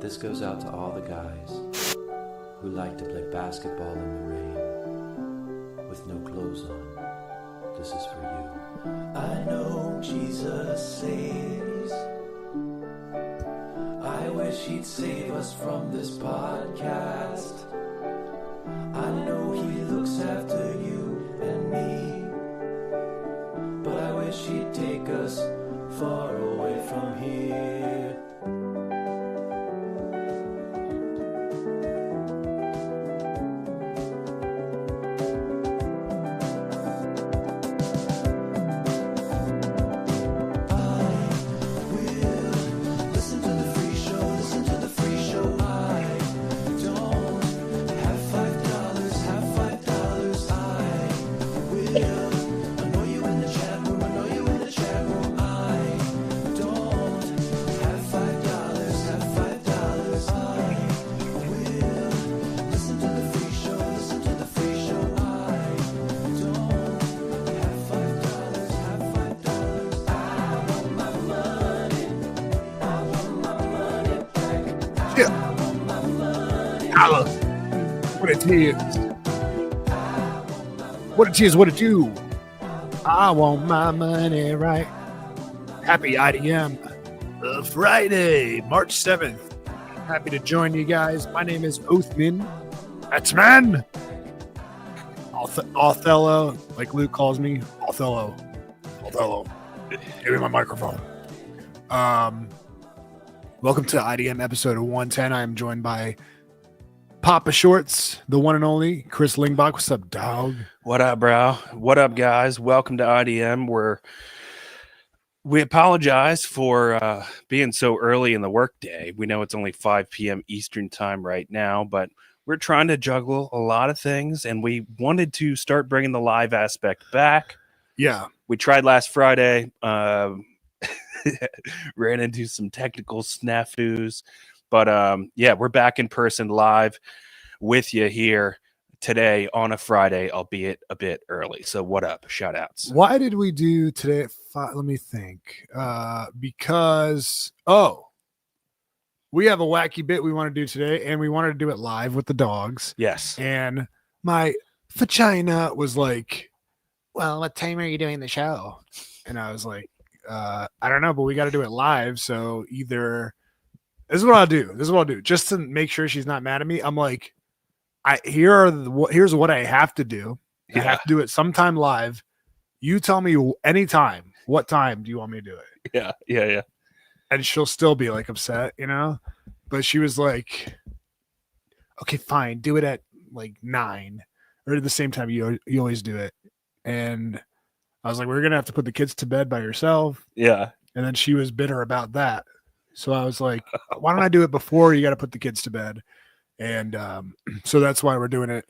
This goes out to all the guys who like to play basketball in the rain with no clothes on. This is for you. I know Jesus saves. I wish he'd save us from this podcast. I know he looks after you and me, but I wish he'd take us far away from here. What it is, what it do. I want my money right. Happy IDM Friday, March 7th. Happy to join you guys. My name is Oathman. That's man. Othello, like Luke calls me. Othello. Give me my microphone. Welcome to IDM episode 110. I am joined by Papa Shorts, the one and only Chris Lingbach. What's up, dog? What up, bro? What up, guys? Welcome to IDM. We apologize for being so early in the workday. We know it's only 5 p.m. Eastern time right now, but we're trying to juggle a lot of things, and we wanted to start bringing the live aspect back. Yeah. We tried last Friday, ran into some technical snafus, but yeah, we're back in person live with you here today on a Friday, albeit a bit early. So what up? Shout outs. Why did we do today at 5? Let me think. Because we have a wacky bit we want to do today, and we wanted to do it live with the dogs. Yes. And my vagina was like, well, what time are you doing the show? And I was like, I don't know, but we got to do it live. So either this is what I'll do. Just to make sure she's not mad at me. I'm like, here's what I have to do. I have to do it sometime live. You tell me anytime. What time do you want me to do it? Yeah. And she'll still be like upset, you know? But she was like, okay, fine. Do it at like 9 or at the same time you always do it. And I was like, we're going to have to put the kids to bed by yourself. Yeah. And then she was bitter about that. So I was like, why don't I do it before you got to put the kids to bed? And so that's why we're doing it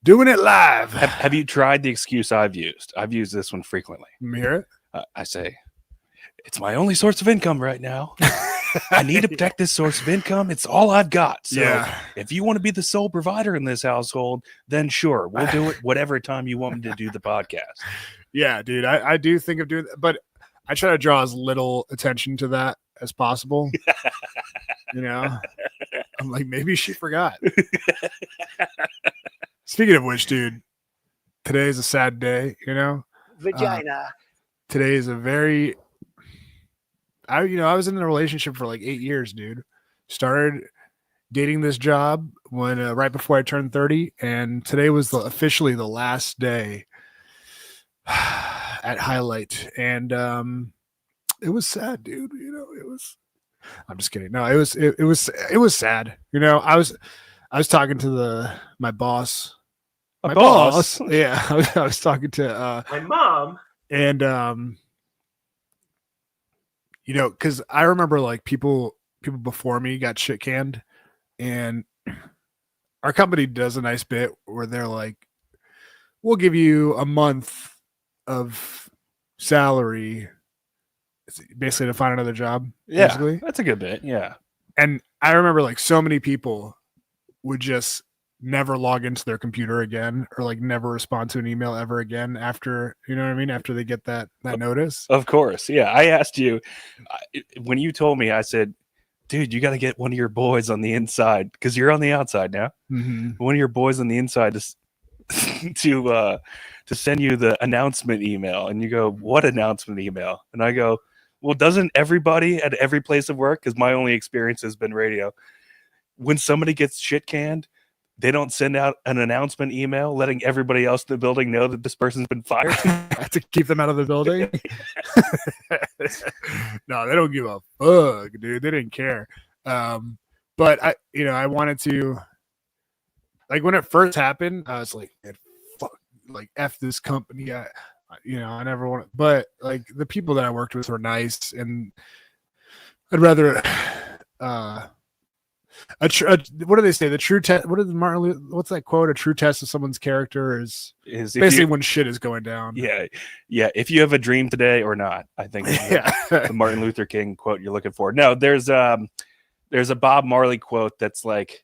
live. Have you tried the excuse I've used? I've used this one frequently. Hear it? I say, it's my only source of income right now. I need to protect this source of income. It's all I've got. So if you want to be the sole provider in this household, then sure, we'll do it whatever time you want me to do the podcast. Yeah, dude, I do think of doing that, but I try to draw as little attention to that as possible. You know, I'm like, maybe she forgot. Speaking of which, dude, today is a sad day, you know? Vagina. Today is a very, I was in a relationship for like 8 years, dude. Started dating this job when right before I turned 30, and today was officially the last day at Highlight, and it was sad, dude. You know, it was. I'm just kidding. No, it was sad. You know, I was talking to my boss. My boss. Yeah, I was talking to My mom. And you know, because I remember like people before me got shit canned, and our company does a nice bit where they're like, we'll give you a month of salary basically to find another job. Yeah, basically. That's a good bit. Yeah. And I remember like so many people would just never log into their computer again, or like never respond to an email ever again after, you know what I mean? After they get that notice. Of course. Yeah. I asked you when you told me, I said, dude, you got to get one of your boys on the inside because you're on the outside now. Mm-hmm. One of your boys on the inside to send you the announcement email. And you go, what announcement email? And I go, well, doesn't everybody at every place of work, because my only experience has been radio, when somebody gets shit canned, they don't send out an announcement email letting everybody else in the building know that this person's been fired. To keep them out of the building. No, they don't give a fuck, dude. They didn't care. But I wanted to, like, when it first happened, I was like, man, fuck, like, F this company. I never want to, but like the people that I worked with were nice, and I'd rather, what do they say? The true test. What is what's that quote? A true test of someone's character is basically when shit is going down. Yeah. If you have a dream today or not, I think is the Martin Luther King quote you're looking for. No, there's a Bob Marley quote that's like,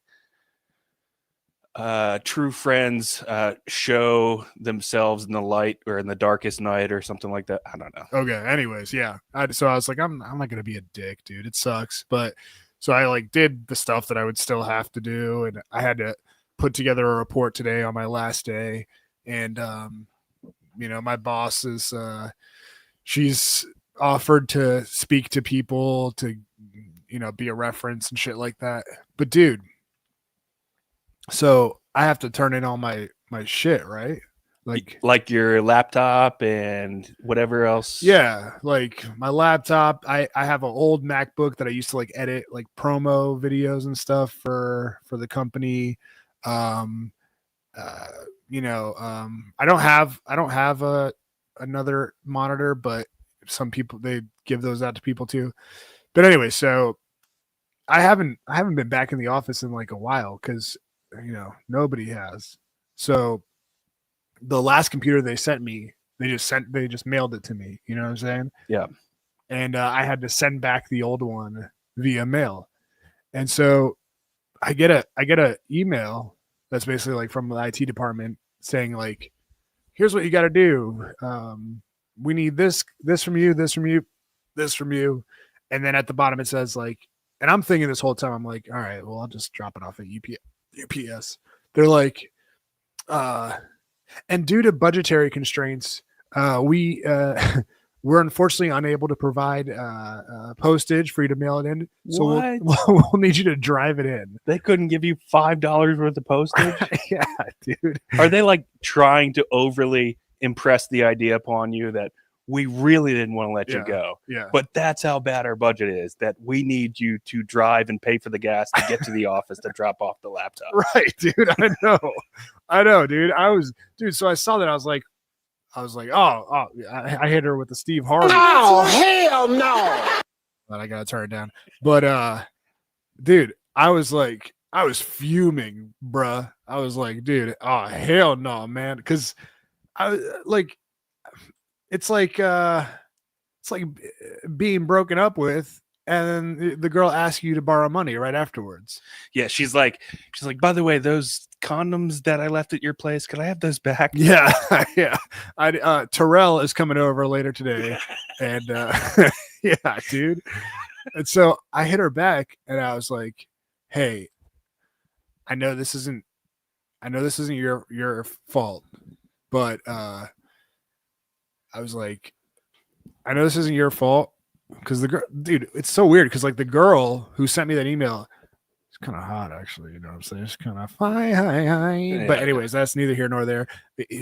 true friends show themselves in the light or in the darkest night or something like that. I don't know. Okay. Anyways, yeah. So I was like, I'm not gonna be a dick, dude. It sucks, but. So I like did the stuff that I would still have to do, and I had to put together a report today on my last day. And my boss is she's offered to speak to people to be a reference and shit like that. But dude, so I have to turn in all my shit, right? Like your laptop and whatever else. Yeah, like my laptop. I have an old MacBook that I used to like edit like promo videos and stuff for the company. I don't have another monitor, but some people, they give those out to people too. But anyway, so I haven't been back in the office in like a while because nobody has. So the last computer they sent me, they just mailed it to me. You know what I'm saying? Yeah. And I had to send back the old one via mail. And so I get a email that's basically like from the IT department saying like, here's what you got to do. We need this from you, this from you, this from you. And then at the bottom it says like, and I'm thinking this whole time, I'm like, all right, well, I'll just drop it off at UPS. They're like, and due to budgetary constraints, we're unfortunately unable to provide postage for you to mail it in. So we'll need you to drive it in. They couldn't give you $5 worth of postage? Yeah, dude. Are they like trying to overly impress the idea upon you that we really didn't want to let you go? Yeah. But that's how bad our budget is, that we need you to drive and pay for the gas to get to the office to drop off the laptop. Right, dude. I know, dude. So I saw that. I was like, oh, I hit her with the Steve Harvey. Oh, hell no. But I gotta turn it down. But dude, I was fuming, bruh. I was like, dude, oh hell no, man. Cause it's like being broken up with, and then the girl asks you to borrow money right afterwards. Yeah, she's like, by the way, those condoms that I left at your place, could I have those back? Yeah, yeah. Terrell is coming over later today, and yeah, dude. And so I hit her back, and I was like, "Hey, I know this isn't your fault, but I was like, I know this isn't your fault." Because the girl, dude, it's so weird. Because like the girl who sent me that email, it's kind of hot, actually. You know what I'm saying? It's kind of hi. Yeah. But anyways, that's neither here nor there.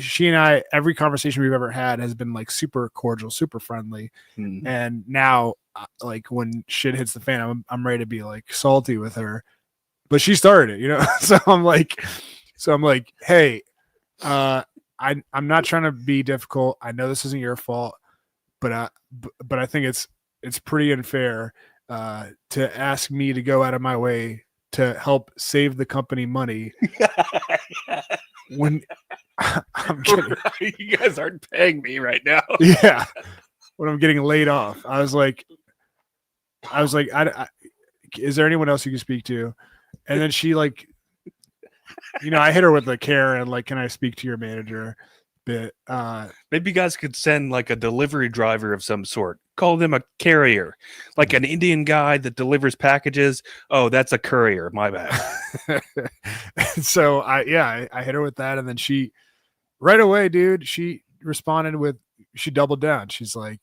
She and I, every conversation we've ever had has been like super cordial, super friendly. Mm-hmm. And now, like when shit hits the fan, I'm ready to be like salty with her. But she started it, you know. So I'm like, hey, I'm not trying to be difficult. I know this isn't your fault, but I think it's pretty unfair to ask me to go out of my way to help save the company money when I'm getting, you guys aren't paying me right now. Yeah, when I'm getting laid off. I was like, is there anyone else you can speak to? And then she like, I hit her with the Karen, like, can I speak to your manager? But maybe you guys could send like a delivery driver of some sort. call them a carrier, like an Indian guy that delivers packages. Oh, that's a courier. My bad. So I hit her with that, and then she right away, dude, she responded with, she doubled down. She's like,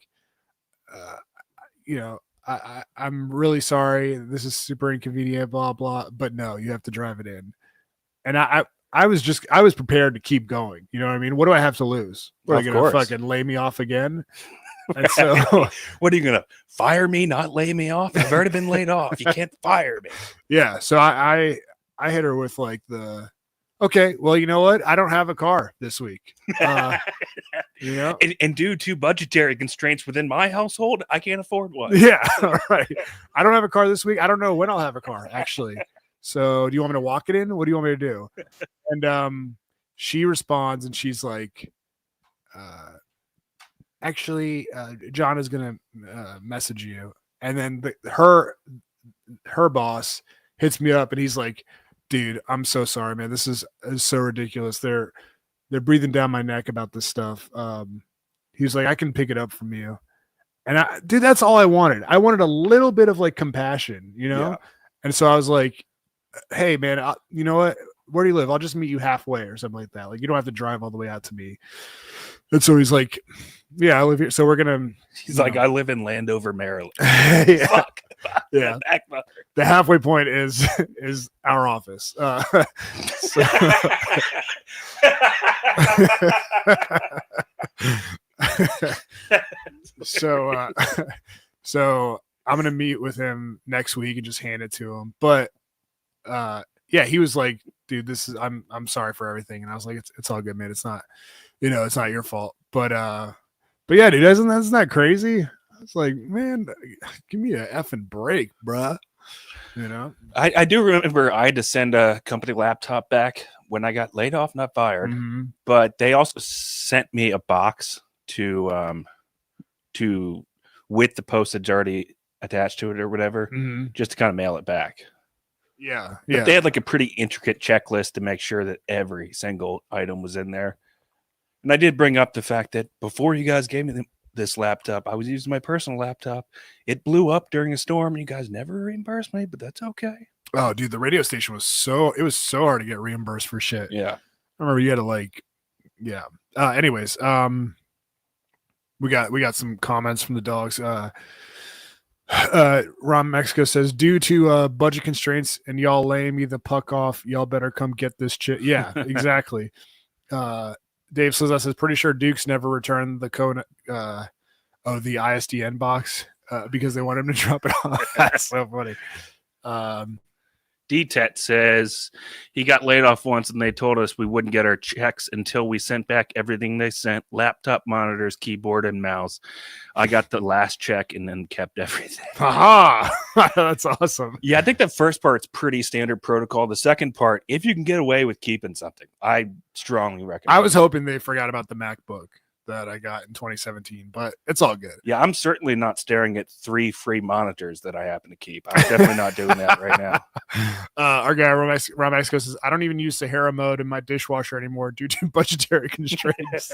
I'm really sorry. This is super inconvenient, blah, blah, but no, you have to drive it in. And I was prepared to keep going. You know what I mean? What do I have to lose? What, are you going to fucking lay me off again? And so what are you going to fire me, not lay me off? I've already been laid off. You can't fire me. Yeah. So I hit her with like okay, well, you know what? I don't have a car this week. And due to budgetary constraints within my household, I can't afford one. Yeah, right. I don't have a car this week. I don't know when I'll have a car, actually. So do you want me to walk it in? What do you want me to do? And she responds and she's like, actually, John is going to message you. And then her boss hits me up and he's like, dude, I'm so sorry, man. This is so ridiculous. They're breathing down my neck about this stuff. He was like, I can pick it up from you. And dude, that's all I wanted. I wanted a little bit of like compassion, you know? Yeah. And so I was like, hey man, you know what? Where do you live? I'll just meet you halfway or something like that. Like, you don't have to drive all the way out to me. And so he's like, yeah, I live here. So we're going to, he's like, I live in Landover, Maryland. Yeah. Fuck. Yeah. The halfway point is our office. So I'm going to meet with him next week and just hand it to him. But yeah, he was like, dude, I'm sorry for everything. And I was like, it's all good, man. It's not, it's not your fault. But yeah, dude, isn't that crazy? It's like, man, give me a effing break, bruh. I do remember I had to send a company laptop back when I got laid off, not fired. Mm-hmm. But they also sent me a box to with the postage already attached to it or whatever, mm-hmm. just to kind of mail it back. Yeah. But they had like a pretty intricate checklist to make sure that every single item was in there. And I did bring up the fact that before you guys gave me this laptop, I was using my personal laptop. It blew up during a storm, and you guys never reimbursed me, but that's okay. Oh, dude, the radio station was so hard to get reimbursed for shit. Yeah. I remember you had to anyways, we got some comments from the dogs. Ron Mexico says, due to budget constraints and y'all laying me the puck off, y'all better come get this shit. Yeah, exactly. Dave says, pretty sure Duke's never returned the code of the ISDN box because they want him to drop it off. That's so funny. DTET says he got laid off once and they told us we wouldn't get our checks until we sent back everything they sent, laptop, monitors, keyboard, and mouse. I got the last check and then kept everything. Aha! That's awesome. Yeah, I think the first part's pretty standard protocol. The second part, if you can get away with keeping something, I strongly recommend. I was hoping they forgot about the MacBook that I got in 2017, but it's all good. Yeah, I'm certainly not staring at 3 free monitors that I happen to keep. I'm definitely not doing that right now. Our guy, Rob Mexico says, I don't even use Sahara mode in my dishwasher anymore due to budgetary constraints.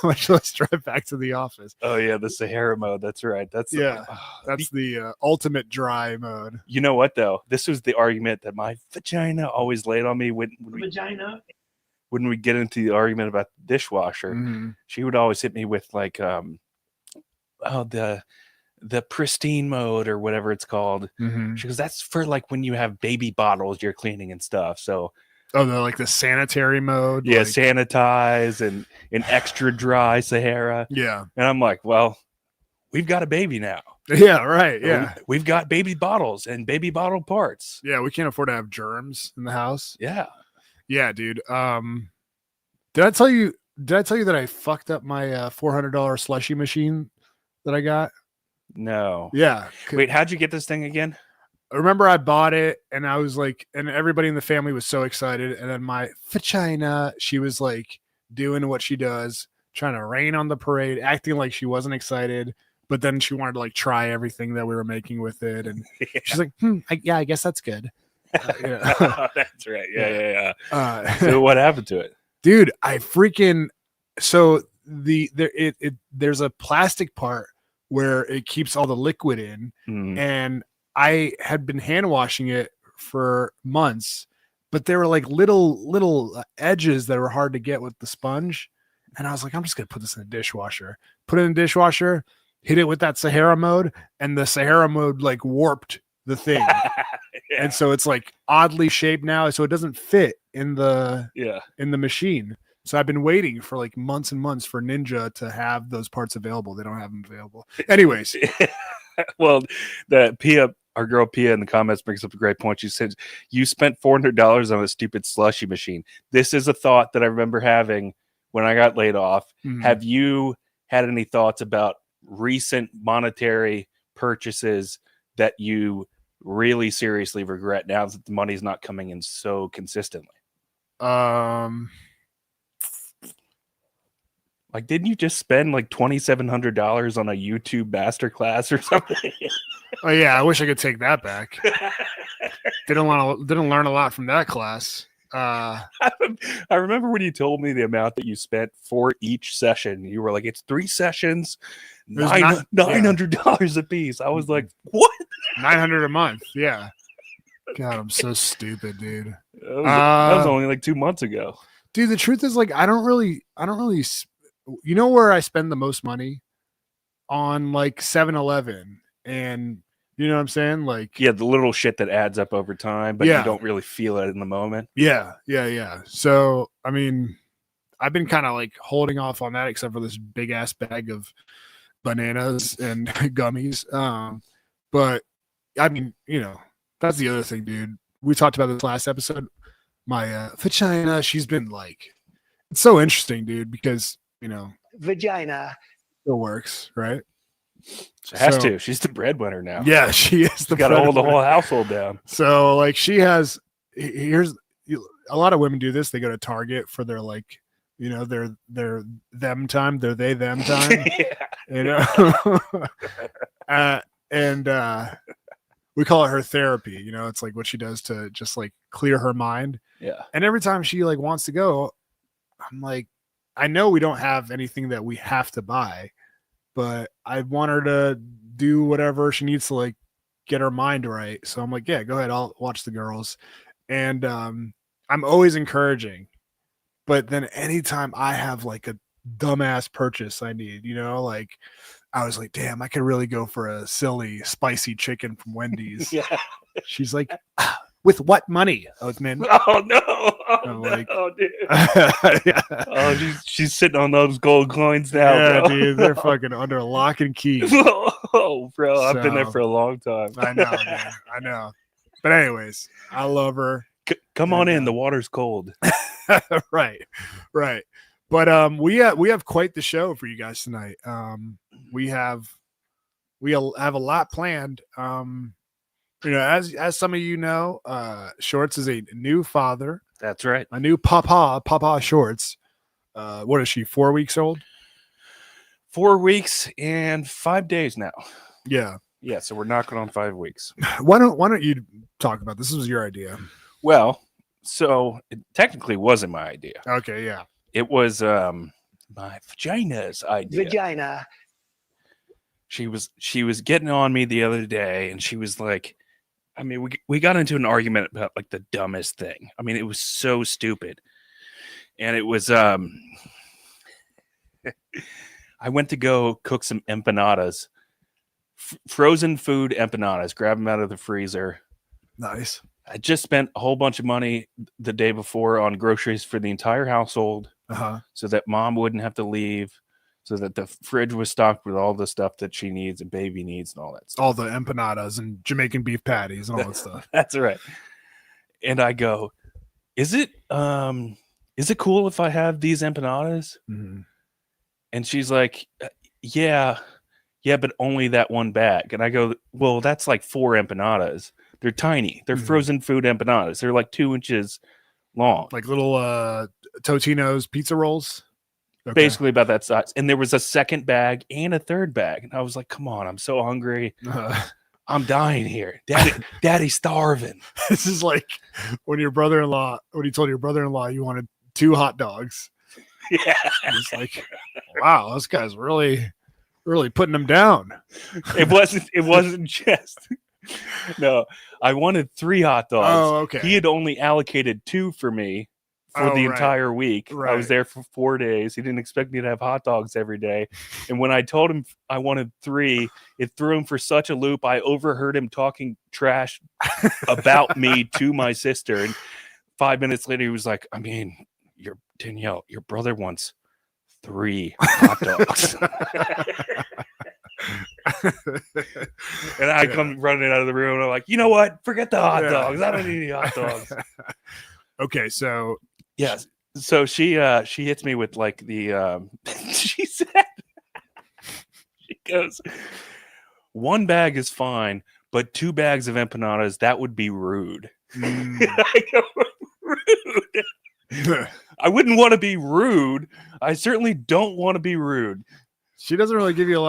Much less drive back to the office. Oh, yeah, the Sahara mode. That's right. That's the ultimate dry mode. You know what, though? This was the argument that my vagina always laid on me when we get into the argument about the dishwasher. Mm-hmm. She would always hit me with like, the pristine mode or whatever it's called. Mm-hmm. She goes, that's for like when you have baby bottles you're cleaning and stuff. So, the sanitary mode. Yeah, sanitize and an extra dry Sahara. Yeah, and I'm like, well, we've got a baby now. Yeah, right. Yeah, we've got baby bottles and baby bottle parts. Yeah, we can't afford to have germs in the house. Yeah. Yeah, dude. Did I tell you that I fucked up my $400 slushy machine that I got? No. Yeah. Wait, how'd you get this thing again? I remember I bought it and I was like, and everybody in the family was so excited. And then my vagina, she was like doing what she does, trying to rain on the parade, acting like she wasn't excited. But then she wanted to like try everything that we were making with it. And she's like, I guess that's good. That's right. Yeah. So what happened to it, dude? I freaking there's a plastic part where it keeps all the liquid in. Mm. And I had been hand washing it for months, but there were like little edges that were hard to get with the sponge. And I was like, I'm just gonna put this in the dishwasher. Put it in the dishwasher, hit it with that Sahara mode, and the Sahara mode like warped the thing. Yeah. And so it's like oddly shaped now, so it doesn't fit in the machine. So I've been waiting for like months and months for Ninja to have those parts available. They don't have them available. Anyways, Well, the Pia, our girl Pia in the comments brings up a great point. She said, "You spent $400 on a stupid slushy machine." This is a thought that I remember having when I got laid off. Have you had any thoughts about recent monetary purchases that you really seriously regret now that the money's not coming in so consistently? Like, didn't you just spend like $2,700 on a YouTube masterclass or something? oh yeah, I wish I could take that back. Didn't learn a lot from that class. I remember when you told me the amount that you spent for each session. You were like, "It's 3 sessions, $900 a piece." I was like, "What? $900 a month?" Yeah. God, I'm so stupid, dude. That was only like 2 months ago. Dude, the truth is, like, I don't really. You know where I spend the most money? On like 7-Eleven, and you know what I'm saying? Like, Yeah, the little shit that adds up over time, but you don't really feel it in the moment. Yeah. So, I mean, I've been kind of like holding off on that, except for this big ass bag of bananas and gummies. But I mean, you know, that's the other thing, dude. We talked about this last episode. My vagina, she's been like, it's so interesting, dude, because you know, Vagina. it works, right? She has to. She's the breadwinner now. Yeah, she is. Got to hold the whole household down. So, like, she has. Here's a lot of women do this. They go to Target for their like, you know, their them time. Their they them time. You know, and we call it her therapy. You know, it's like what she does to just like clear her mind. Yeah. And every time she like wants to go, I'm like, I know we don't have anything that we have to buy, but I want her to do whatever she needs to like get her mind right. So I'm like, yeah, go ahead. I'll watch the girls. And I'm always encouraging. But then anytime I have like a dumbass purchase I need, you know, like I was like, damn, I could really go for a silly spicy chicken from Wendy's. Yeah. She's like, with what money, Oathman? Oh no! Oh, like, no, dude. Yeah. Oh, she's sitting on those gold coins now. Yeah, bro. dude, they're fucking under lock and key. Oh, bro, I've been there So- for a long time. I know, man. I know. But anyways, I love her. Come on in. The water's cold. Right. But we have quite the show for you guys tonight. We have a lot planned. You know, as some of you know, Shorts is a new father, That's right. a new Papa Shorts. What is she? 4 weeks old? 4 weeks and 5 days now. Yeah. Yeah, so we're knocking on 5 weeks. Why don't you talk about this? This was your idea. Well, so it technically wasn't my idea. Okay, yeah. It was my vagina's idea. Vagina. She was getting on me the other day, and she was like, I mean, we got into an argument about like the dumbest thing. I mean, it was so stupid. And it was I went to go cook some empanadas, frozen food empanadas, grab them out of the freezer. Nice. I just spent a whole bunch of money the day before on groceries for the entire household so that mom wouldn't have to leave, so that the fridge was stocked with all the stuff that she needs and baby needs and all that stuff. All the empanadas and Jamaican beef patties and all that stuff. That's right. And I go, is it cool if I have these empanadas? Mm-hmm. And she's like, yeah, but only that one bag. And I go, well, that's like 4 empanadas. They're tiny. They're frozen food empanadas. They're like 2 inches long. Like little Totino's pizza rolls. Okay. Basically about that size. And there was a second bag and a third bag. And I was like, come on, I'm so hungry. I'm dying here. Daddy's starving. This is like when you told your brother-in-law you wanted 2 hot dogs. Yeah. It's like, wow, this guy's really Really putting them down. It wasn't just. No, I wanted 3 hot dogs. Oh, okay. He had only allocated 2 for me for the right. entire week. I Right. was there for 4 days. He didn't expect me to have hot dogs every day. And when I told him I wanted 3, it threw him for such a loop. I overheard him talking trash about me to my sister. And 5 minutes later, he was like, I mean, Danielle, your brother wants 3 hot dogs. And I come running out of the room and I'm like, you know what? Forget the hot dogs. I don't need any hot dogs. Okay, so Yes. So she hits me with like the she said she goes, 1 bag is fine, but 2 bags of empanadas, that would be rude. I go, rude. I wouldn't want to be rude. I certainly don't want to be rude. She doesn't really give you a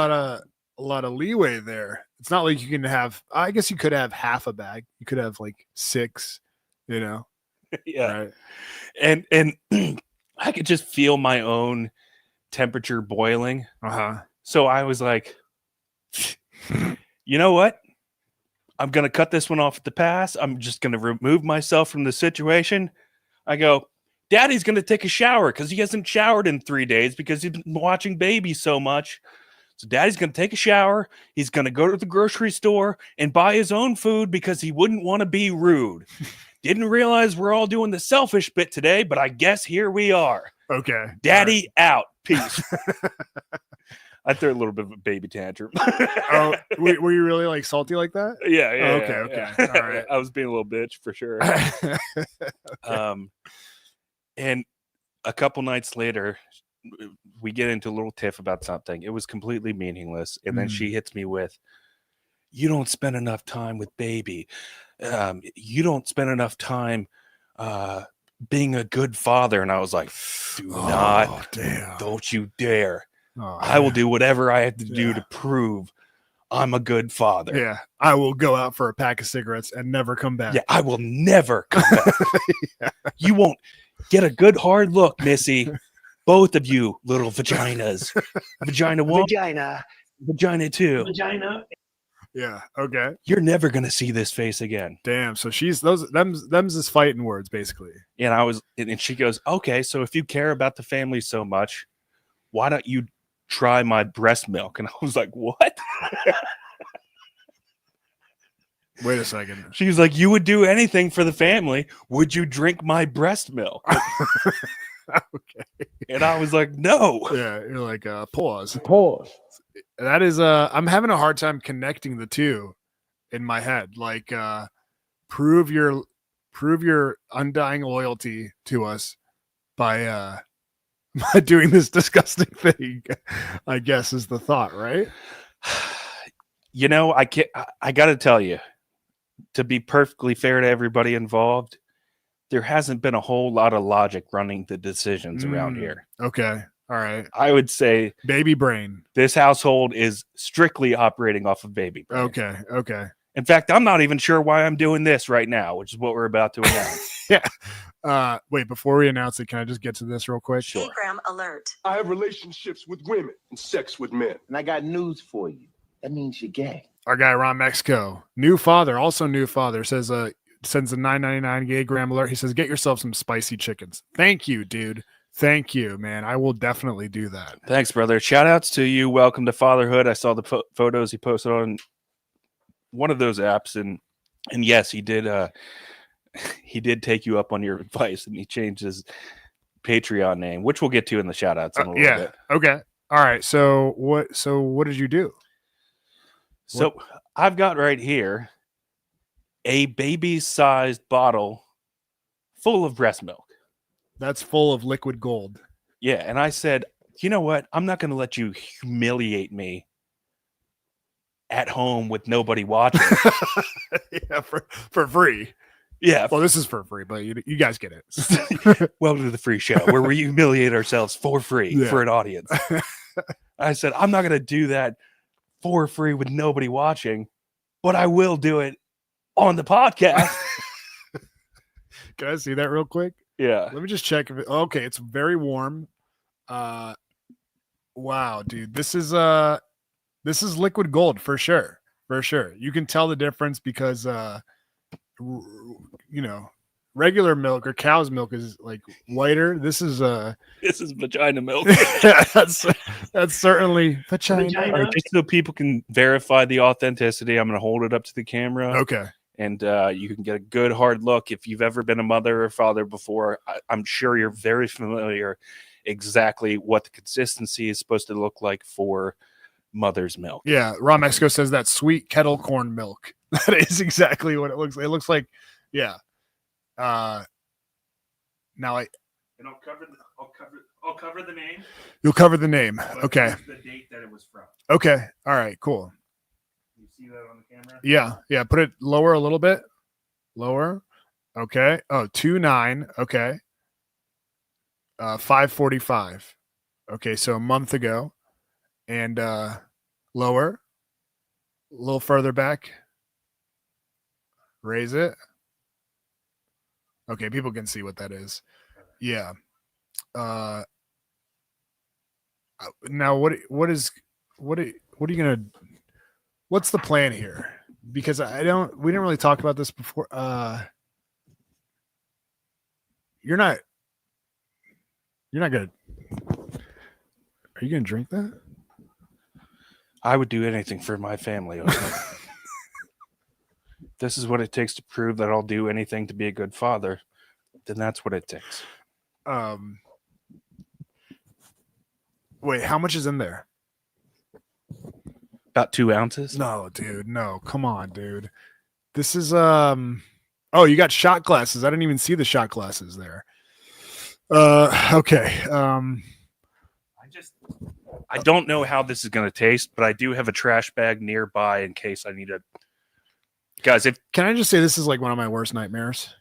lot of leeway there. It's not like you can have. I guess you could have half a bag. You could have like 6. You know. Yeah. Right. And I could just feel my own temperature boiling. So I was like, you know what? I'm going to cut this one off at the pass. I'm just going to remove myself from the situation. I go, Daddy's going to take a shower because he hasn't showered in 3 days because he's been watching baby so much. So Daddy's going to take a shower. He's going to go to the grocery store and buy his own food because he wouldn't want to be rude. Didn't realize we're all doing the selfish bit today, but I guess here we are. Okay. Daddy out. Peace. I threw a little bit of a baby tantrum. Oh, were you really like salty like that? Yeah. Okay. All right. I was being a little bitch for sure. Okay. And a couple nights later, we get into a little tiff about something. It was completely meaningless. And then she hits me with, you don't spend enough time with baby. You don't spend enough time being a good father. And I was like, don't you dare. I will do whatever I have to do to prove I'm a good father. Yeah. I will go out for a pack of cigarettes and never come back. Yeah, I will never come back. Yeah. You won't get a good hard look, Missy. Both of you little vaginas. Vagina 1. Vagina 2. Vagina. Yeah. Okay. You're never gonna see this face again. Damn. So she's them's is fighting words basically. And she goes, okay, so if you care about the family so much, why don't you try my breast milk? And I was like, what? Wait a second. She was like, you would do anything for the family. Would you drink my breast milk? Okay. And I was like, no. Yeah. You're like, pause. That is I'm having a hard time connecting the two in my head. Like prove your undying loyalty to us by doing this disgusting thing, I guess is the thought, right? You know, I got to tell you, to be perfectly fair to everybody involved, there hasn't been a whole lot of logic running the decisions around here. Okay. All right. I would say baby brain. This household is strictly operating off of baby brain. Okay. In fact, I'm not even sure why I'm doing this right now, which is what we're about to announce. Yeah. Wait, before we announce it, can I just get to this real quick? Sure. Program alert. I have relationships with women and sex with men. And I got news for you. That means you're gay. Our guy Ron Mexico, new father, says sends a $9.99 gay gram alert. He says, get yourself some spicy chickens. Thank you, dude. Thank you, man. I will definitely do that. Thanks, brother. Shout outs to you. Welcome to fatherhood. I saw the photos he posted on one of those apps, and yes, he did take you up on your advice, and he changed his Patreon name, which we'll get to in the shout outs in a little bit. Okay. All right. So what did you do? So I've got right here a baby-sized bottle full of breast milk. That's full of liquid gold. Yeah, and I said, you know what? I'm not going to let you humiliate me at home with nobody watching. Yeah, for free. Yeah. Well, this is for free, but you guys get it. Welcome to the free show where we humiliate ourselves for free for an audience. I said, I'm not going to do that for free with nobody watching, but I will do it on the podcast. Can I see that real quick? Yeah. Let me just check if okay, it's very warm. Wow, dude. This is This is liquid gold for sure. For sure. You can tell the difference because regular milk or cow's milk is like whiter. This is This is vagina milk. that's certainly vagina. All right, just so people can verify the authenticity, I'm going to hold it up to the camera. Okay. And you can get a good hard look. If you've ever been a mother or father before, I'm sure you're very familiar exactly what the consistency is supposed to look like for mother's milk. Yeah, Raw Mexico says that sweet kettle corn milk. That is exactly what it looks like. It looks like, yeah. Now And I'll cover the name. you'll cover the name. Okay. The date that it was from. Okay. All right. Cool. You see that on the camera? Yeah. Yeah. Put it lower a little bit. Lower. Okay. Oh, 2/9. Okay. 5/45. Okay. So a month ago. And lower. A little further back. Raise it. Okay, people can see what that is. Yeah. Now what are you gonna? What's the plan here? Because we didn't really talk about this before. You're not gonna. Are you gonna drink that? I would do anything for my family. This is what it takes to prove that I'll do anything to be a good father. Then that's what it takes. Wait, how much is in there? About 2 ounces. No, dude. No, come on, dude. This is Oh, you got shot glasses. I didn't even see the shot glasses there. Okay. I don't know how this is going to taste, but I do have a trash bag nearby in case I need it. Guys, can I just say this is like one of my worst nightmares?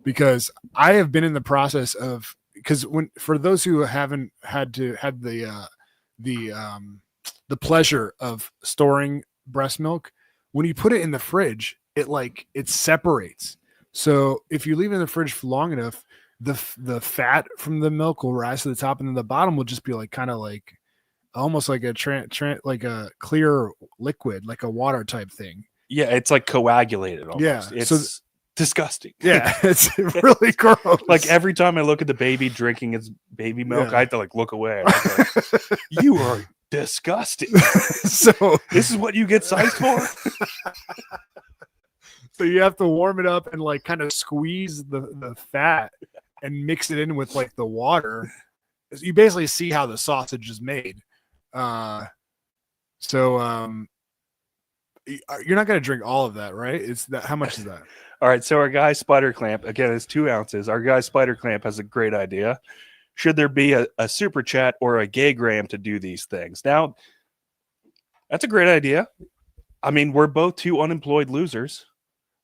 Because I have been in the process of, because for those who haven't had the pleasure of storing breast milk, when you put it in the fridge, it separates. So if you leave it in the fridge for long enough, the fat from the milk will rise to the top, and then the bottom will just be almost like a clear liquid, like a water type thing. yeah, it's like coagulated almost. Yeah, It's disgusting. Yeah, it's really gross. Like every time I look at the baby drinking its baby milk, I have to look away. You are disgusting. So this is what you get sized for? So you have to warm it up and kind of squeeze the fat and mix it in with the water. You basically see how the sausage is made. You're not going to drink all of that, right? How much is that? All right. So our guy Spider Clamp, again, is 2 ounces. Our guy Spider Clamp has a great idea. Should there be a super chat or a gay gram to do these things? Now, that's a great idea. I mean, we're both 2 unemployed losers.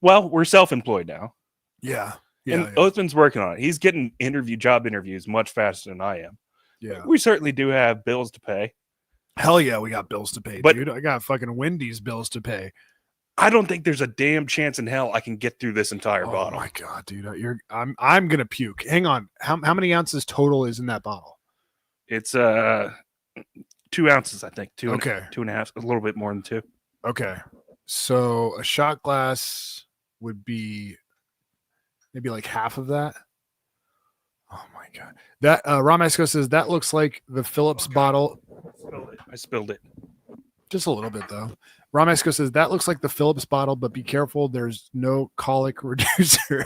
Well, we're self-employed now. Yeah. And Othman's working on it. He's getting job interviews much faster than I am. Yeah. We certainly do have bills to pay. Hell yeah, we got bills to pay, dude. I got fucking Wendy's bills to pay. I don't think there's a damn chance in hell I can get through this entire bottle. Oh my god, dude. I'm gonna puke. Hang on. How many ounces total is in that bottle? It's 2 ounces, I think. 2.5, a little bit more than 2. Okay. So a shot glass would be maybe half of that. Oh my god. That Raw Mexico says that looks like the Phillips bottle. I spilled it. Just a little bit though. Raw Mexico says that looks like the Phillips bottle, but be careful, there's no colic reducer.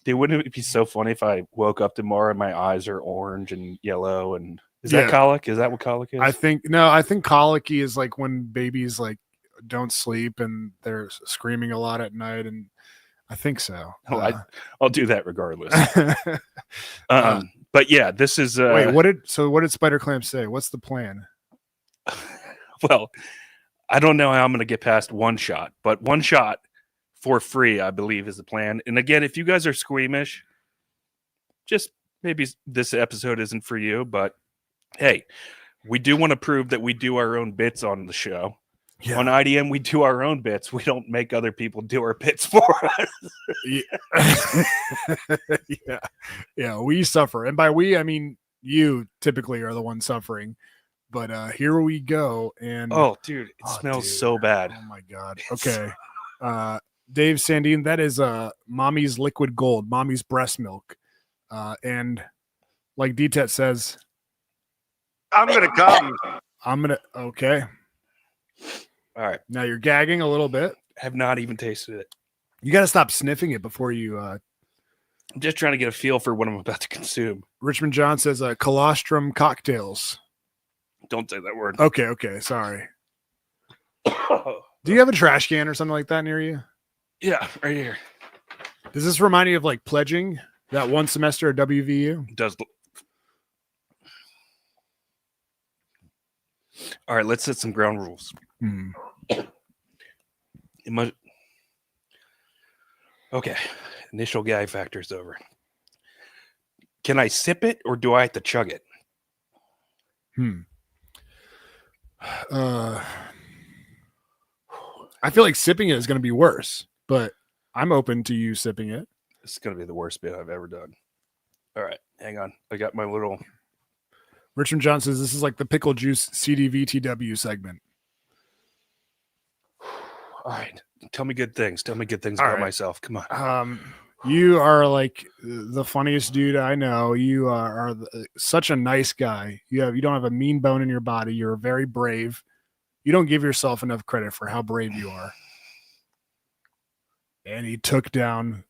Dude, wouldn't it be so funny if I woke up tomorrow and my eyes are orange and yellow? And is that colic? Is that what colic is? I think colicky is when babies don't sleep and they're screaming a lot at night, and I think so. I'll do that regardless. But yeah, this is wait, what did Spider Clamp say? What's the plan? Well, I don't know how I'm going to get past one shot, but one shot for free, I believe, is the plan. And again, if you guys are squeamish, just maybe this episode isn't for you, but hey, we do want to prove that we do our own bits on the show. Yeah. On IDM, we do our own bits. We don't make other people do our bits for us. Yeah, we suffer. And by we, I mean you typically are the one suffering. But here we go. And Oh, dude, it oh, smells dude. so bad. Oh my god. Okay. Dave Sandine, that is mommy's liquid gold, mommy's breast milk. And like D-Tet says, I'm gonna come. okay. All right, Now you're gagging a little bit. have not even tasted it. You got to stop sniffing it before you. I'm just trying to get a feel for what I'm about to consume. Richmond John says colostrum cocktails. Don't say that word. Okay. Sorry. Do you have a trash can or something like that near you? Yeah, right here. Does this remind you of like pledging that one semester at WVU? It does. All right, let's set some ground rules. It must... Okay, initial gag factor is over. Can I sip it or do I have to chug it? I feel like sipping it is going to be worse, but I'm open to you sipping it. This is going to be the worst bit I've ever done. All right, hang on. I got my little... Richmond John says this is like the pickle juice CDVTW segment. All right, tell me good things. Tell me good things All about right. myself. Come on. You are like the funniest dude I know. You are such a nice guy. You don't have a mean bone in your body. You're very brave. You don't give yourself enough credit for how brave you are. And he took down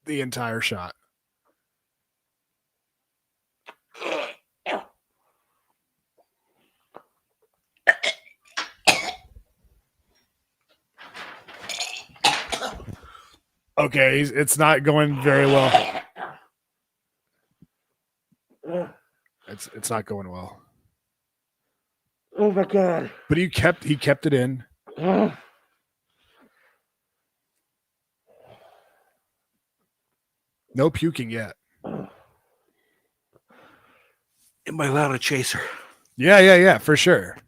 the entire shot. Okay, it's not going very well. It's not going well. Oh my god. But he kept it in. No puking yet. Am I allowed a chaser? Yeah, for sure.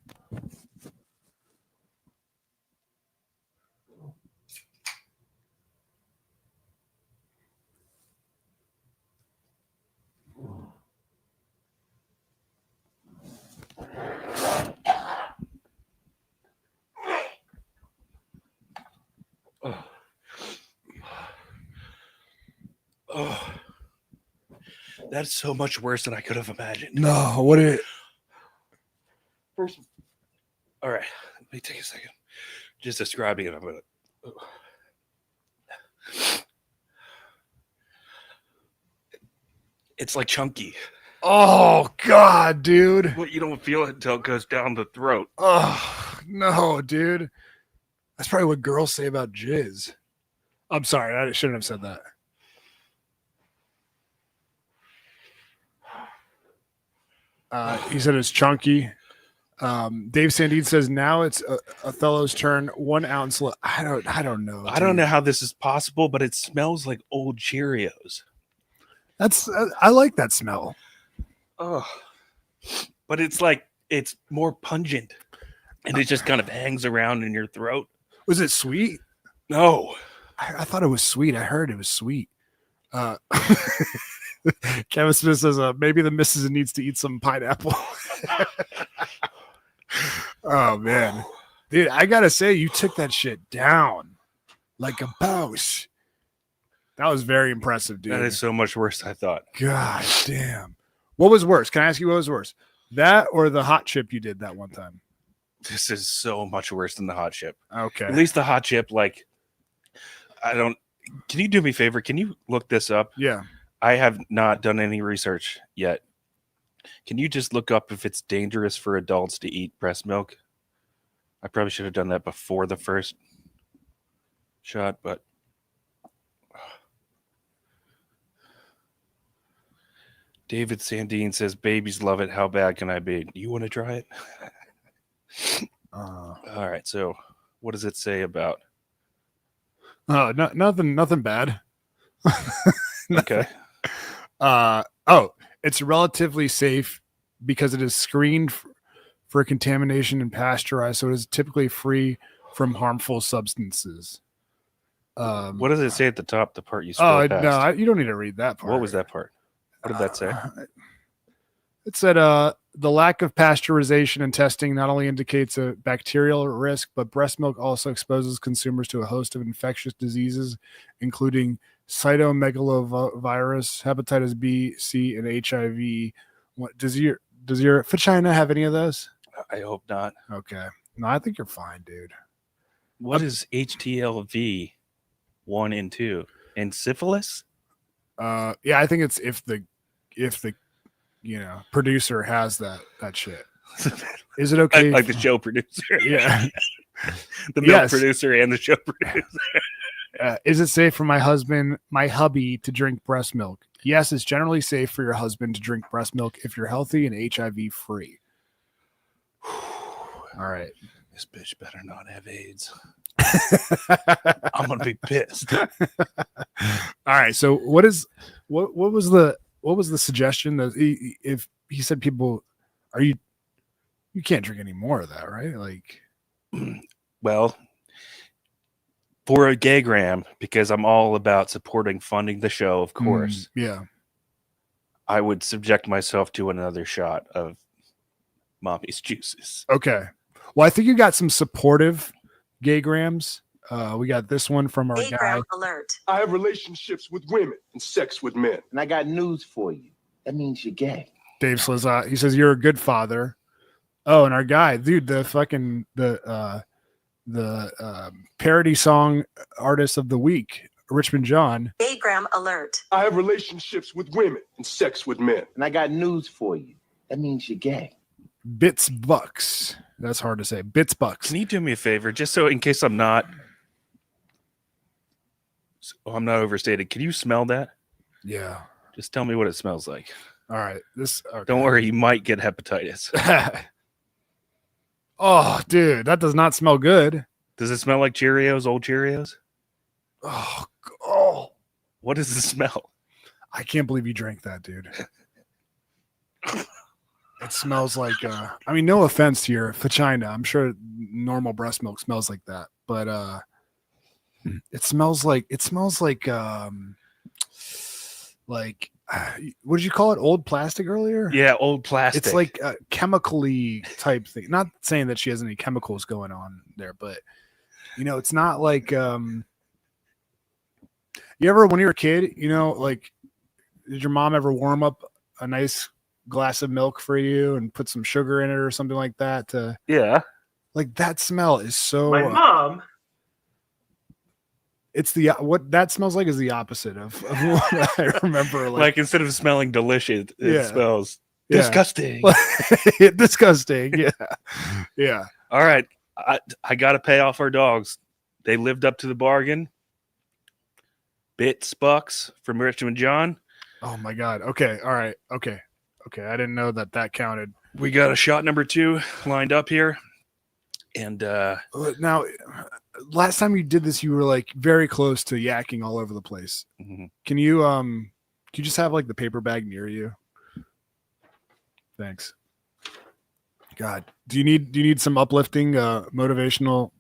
Oh, that's so much worse than I could have imagined. No, what it? First, all right, let me take a second. Just describing it, I'm gonna. It's like chunky. Oh God, dude. Well, you don't feel it until it goes down the throat. Oh no, dude. That's probably what girls say about jizz. I'm sorry, I shouldn't have said that. He said it's chunky. Dave Sandine says now it's Othello's turn. 1 ounce. I don't know. I don't know how this is possible, but it smells like old Cheerios. That's I like that smell. Oh, but it's like it's more pungent, and it just kind of hangs around in your throat. Was it sweet? No, I thought it was sweet. I heard it was sweet. Kevin Smith says maybe the missus needs to eat some pineapple. Oh man, dude, I gotta say you took that shit down like a boss. That was very impressive, dude. that is so much worse than I thought. God damn. What was worse? Can I ask you what was worse? That or the hot chip you did that one time? This is so much worse than the hot chip. Okay. At least the hot chip, like, can you do me a favor? Can you look this up? Yeah. I have not done any research yet. Can you just look up if it's dangerous for adults to eat breast milk? I probably should have done that before the first shot, but David Sandine says babies love it. How bad can I be? Do you want to try it? All right. So what does it say about? Nothing bad. Okay. It's relatively safe because it is screened for contamination and pasteurized, so it is typically free from harmful substances. What does it say at the top? The part you scrolled past. No, you don't need to read that part. What was that part? What did that say? It said the lack of pasteurization and testing not only indicates a bacterial risk, but breast milk also exposes consumers to a host of infectious diseases, including cytomegalovirus, hepatitis B, C, and HIV. Does your vagina have any of those? I hope not. Okay. No, I think you're fine, dude. What is HTLV 1 and 2? And syphilis? Yeah, I think it's if the producer has that shit. Is it okay? Like the show producer. Yeah. The milk Yes. producer and the show producer. Is it safe for my hubby, to drink breast milk? Yes, it's generally safe for your husband to drink breast milk if you're healthy and HIV free. All right. This bitch better not have AIDS. I'm gonna be pissed. All right. So what was the suggestion that if he said people you can't drink any more of that, right? Like, Well, for a gay gram, because I'm all about funding the show, of course, yeah. I would subject myself to another shot of mommy's juices. Okay. Well, I think you got some supportive gay grams. We got this one from our guy. Alert. I have relationships with women and sex with men. And I got news for you. That means you're gay. Dave Slizot. He says you're a good father. Oh, and our guy, dude, the parody song artist of the week, Richmond John. Gaygram alert. I have relationships with women and sex with men. And I got news for you. That means you're gay. Bits Bucks. That's hard to say. Bits Bucks. Can you do me a favor, just so in case I'm not overstated? Can you smell that? Yeah. Just tell me what it smells like. All right. Okay. Don't worry, you might get hepatitis. Oh, dude, that does not smell good. Does it smell like Cheerios, old Cheerios? Oh, What does it smell? I can't believe you drank that, dude. It smells like no offense to your vagina. I'm sure normal breast milk smells like that, but it smells like what did you call it? Old plastic earlier? Yeah, old plastic. It's like a chemically type thing. Not saying that she has any chemicals going on there, but it's not like you ever, when you were a kid, like, did your mom ever warm up a nice glass of milk for you and put some sugar in it or something like that? Yeah. Like, that smell is so. My mom. It's what that smells like is the opposite of what I remember. Like instead of smelling delicious, it Yeah. smells Yeah. disgusting. Disgusting. Yeah. Yeah. All right. I got to pay off our dogs. They lived up to the bargain. Bits Bucks from Richmond John. Oh my God. Okay. All right. Okay. I didn't know that counted. We got a shot number 2 lined up here. And Now, last time you did this, you were like very close to yakking all over the place. mhm. Can you just have like the paper bag near you? Thanks. God, do you need some uplifting, motivational?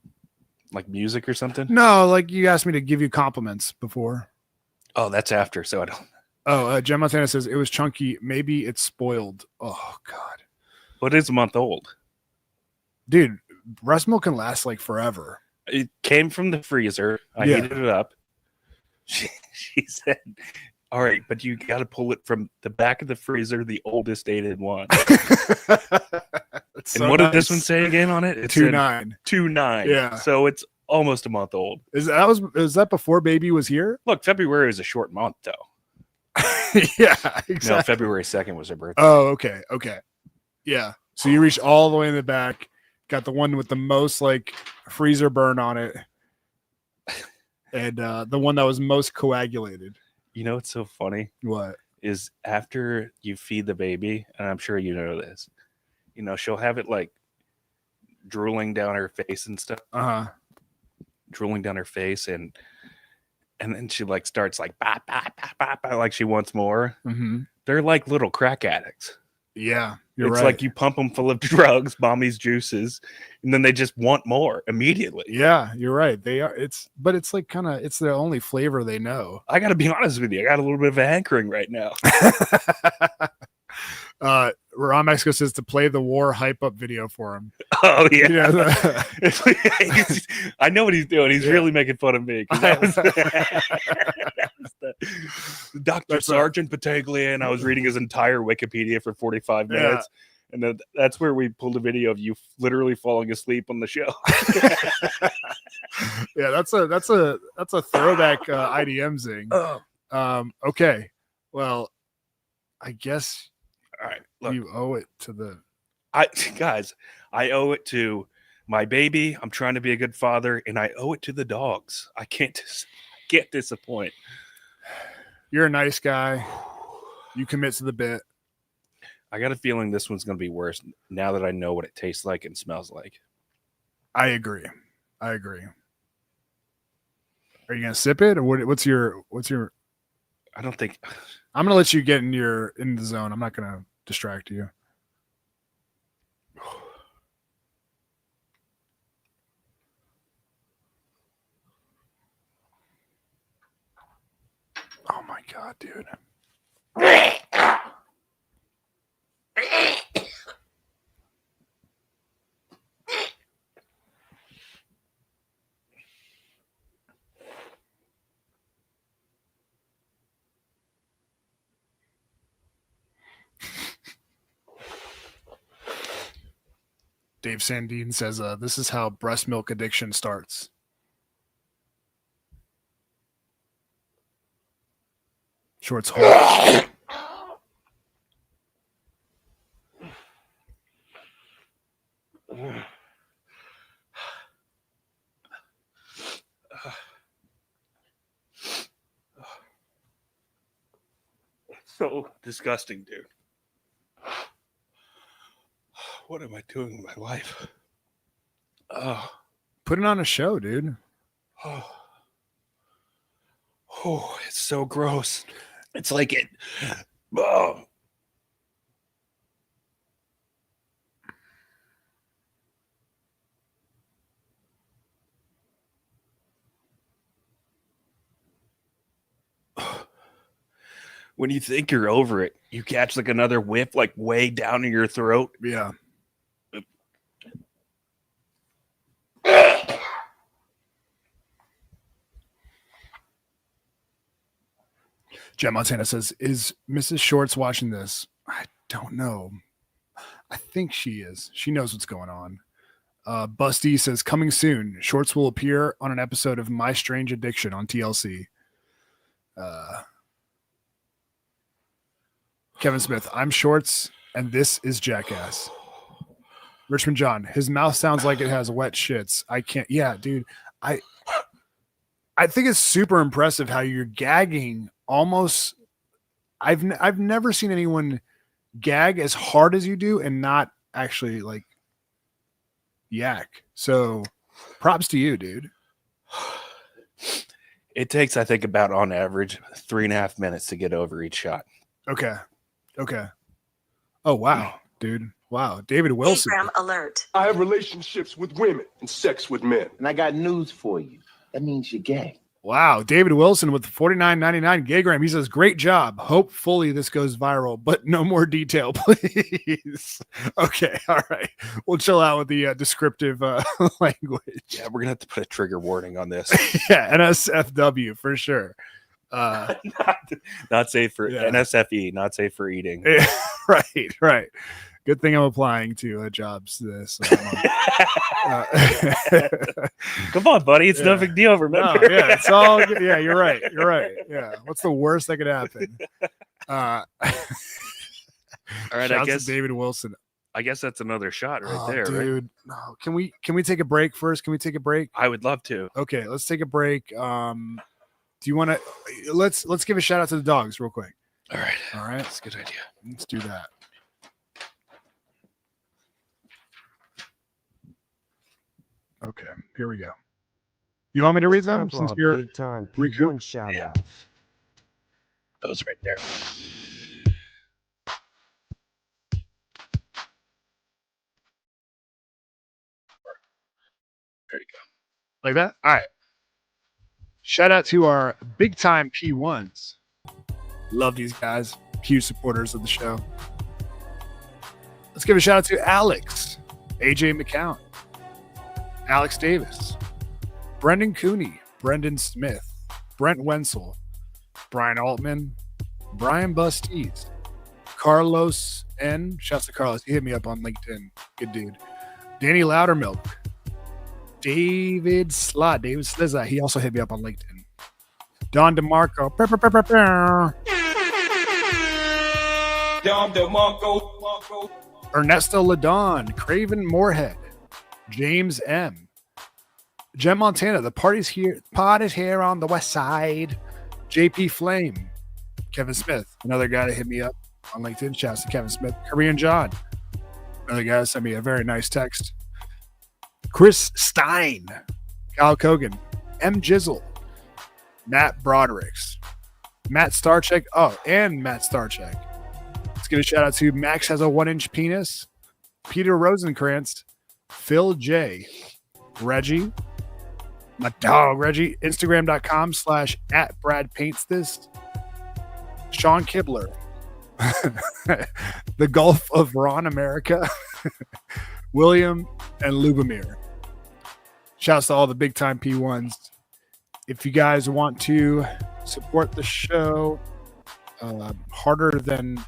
Like music or something? No, like you asked me to give you compliments before. Oh, that's after, so I don't. Oh, Jen Montana says it was chunky. Maybe it's spoiled. Oh God, What is a month old? dude, breast milk can last like forever. It came from the freezer. I Yeah. heated it up. She said, "All right, but you got to pull it from the back of the freezer, the oldest dated one." And what did this one say again on it? It said 2.9. 2.9. Yeah. So it's almost a month old. Is that before baby was here? Look, February is a short month, though. Yeah, No, exactly. February 2nd was her birthday. Oh, okay. Yeah. So you reached all the way in the back, got the one with the most like freezer burn on it, and the one that was most coagulated. You know what's so funny What? is after you feed the baby, and I'm sure you know this, she'll have it like drooling down her face and stuff, drooling down her face, and then she like starts like bah, bah, bah, bah, bah, like she wants more. Mm-hmm. They're like little crack addicts. Yeah, you're It's right. like you pump them full of drugs, mommy's juices, and then they just want more immediately. Yeah, you're right. They are. It's like it's the only flavor they know. I got to be honest with you. I got a little bit of a hankering right now. Ron Mexico says to play the war hype up video for him. Oh yeah, You know, the- I know what he's doing. He's Yeah. really making fun of me. 'Cause that was, Dr. That's Sergeant Pataglia, and I was reading his entire Wikipedia for 45 Yeah. minutes. And then that's where we pulled a video of you literally falling asleep on the show. Yeah, that's a throwback IDM zing. Okay, well, I guess All right, look, you owe it to the. guys, I owe it to my baby. I'm trying to be a good father, and I owe it to the dogs. I can't disappoint. You're a nice guy. You commit to the bit. I got a feeling this one's going to be worse now that I know what it tastes like and smells like. I agree. Are you gonna sip it, or what's your? I don't think. I'm gonna let you get in the zone. I'm not gonna distract you. Oh my god, dude. Dave Sandine says, this is how breast milk addiction starts. Shorts hold. So disgusting, dude. What am I doing with my life? Oh, Put it on a show, dude. oh, it's so gross. It's like it. Oh. When you think you're over it, you catch like another whiff, like way down in your throat. Yeah. Jen Montana says, is Mrs. Shorts watching this? I don't know. I think she is. She knows what's going on. Busty says, coming soon. Shorts will appear on an episode of My Strange Addiction on TLC. Kevin Smith, I'm Shorts, and this is Jackass. Richmond John, his mouth sounds like it has wet shits. I can't. Yeah, dude. I think it's super impressive how you're gagging almost. I've never seen anyone gag as hard as you do and not actually like yak. So props to you, dude. It takes, I think, about on average 3.5 minutes to get over each shot. Okay. Oh wow, dude. Wow. David Wilson. Program alert. I have relationships with women and sex with men. And I got news for you. That means you're gay. Wow, David Wilson with the $49.99 gigagram. He says, great job. Hopefully this goes viral, but no more detail, please. Okay, all right. We'll chill out with the descriptive language. Yeah, we're going to have to put a trigger warning on this. Yeah, NSFW for sure. Not safe for Yeah. NSFE, not safe for eating. Yeah, right. Good thing I'm applying to jobs this Come on, buddy. It's no Yeah. big deal. Remember? No, yeah, it's all good. Yeah, you're right. Yeah. What's the worst that could happen? All right, Shouts to David Wilson. I guess that's another shot right Oh, there, right? dude. No. Can we take a break first? Can we take a break? I would love to. Okay, let's take a break. Do you want to let's give a shout out to the dogs real quick. All right. All right. That's a good idea. Let's do that. Okay, here we go. You want me to read them since you're big time Riku? P1 shout Yeah. out. Those right there. There you go. like that? All right. Shout out to our big time P1s. Love these guys. Huge supporters of the show. Let's give a shout out to Alex, AJ McCown, Alex Davis, Brendan Cooney, Brendan Smith, Brent Wenzel, Brian Altman, Brian Busties, Carlos N. Shouts to Carlos. He hit me up on LinkedIn. Good dude. Danny Loudermilk, David Slizza. He also hit me up on LinkedIn. Don DeMarco. Ernesto Ladon, Craven Moorhead, James M. Jem Montana, the party's here. Pod is here on the west side. JP Flame, Kevin Smith, another guy that hit me up on LinkedIn. Shouts to Kevin Smith. Korean John, another guy that sent me a very nice text. Chris Stein, Kyle Kogan, M. Jizzle, Matt Brodericks, Matt Starcheck. Oh, and Matt Starcheck. Let's give a shout out to Max has a 1-inch penis, Peter Rosenkrantz, Phil J, Reggie, my dog Reggie, Instagram.com/@BradPaintsThis, Sean Kibler, the Gulf of Ron America, William, and Lubomir. Shouts to all the big time P1s. If you guys want to support the show harder than